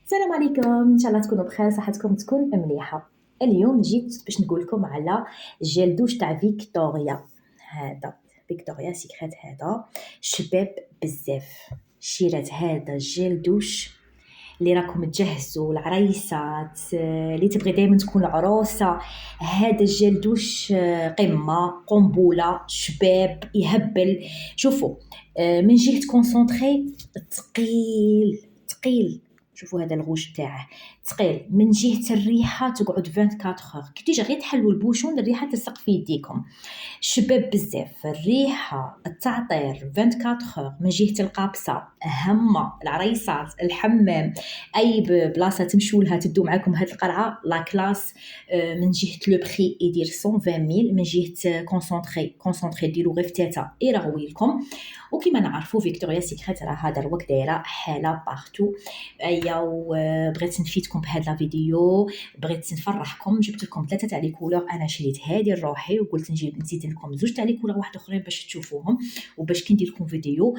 السلام عليكم، ان شاء الله تكونوا بخير، صحتكم تكون مليحه. اليوم جيت باش نقول لكم على جيل دوش تاع فيكتوريا. هذا فيكتوريا سيكريت، هذا شباب بزاف. شيرات هذا جيل دوش اللي راكم تجهزوا العريسات، اللي تبغي دائما تكون عروسه. هذا الجيل دوش قمه قنبله، شباب يهبل. شوفوا، من جهه كونسونطري ثقيل ثقيل. شوفوا هذا الغوش تاعه ثقيل. من جهه الريحه تقعد 24 اور كي تيجي غير تحلوا البوشون الريحه تلصق في يديكم. شباب بزاف، الريحه التعطير 24 اور. من جهه القابصه هما العريسات، الحمام، اي بلاصه تمشوا لها تدو معكم هاد القرعه لا كلاس. من جهه لو بري يدير 120000. من جهه كونسونطري ديروا غير فتاته يرغوي لكم. وكما نعرفوا فيكتوريا سيكريت راه هذا الوقت دايره حاله بارتو. ايا بغيت نفيدكم بهذا الفيديو، بغيت نفرحكم. جبت لكم 3 تاع لي كولور، انا شريت هذه لروحي وقلت نزيد لكم 2 تاع لي كولور واحد اخرين باش تشوفوهم، وباش كي ندير لكم فيديو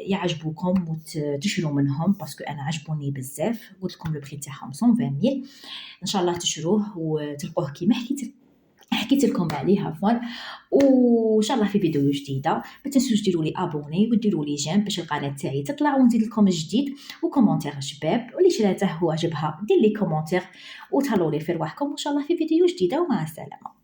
يعجبوكم وتشروا منهم، باسكو انا عجبوني بزاف. قلت لكم لو بري تاعهم 120000. ان شاء الله تشروه وتلقوه كيما حكيت لكم عليه عفوا. وان شاء الله في فيديو جديده. ما تنسوش ديروا لي ابوني وديروا لي جيم باش القناه تاعي تطلع ونزيد لكم جديد. وكومونتير شباب، واللي شراته وعجبها دير لي كومونتير وتهلاو لي في رواحكم. وان شاء الله في فيديو جديده، ومع السلامه.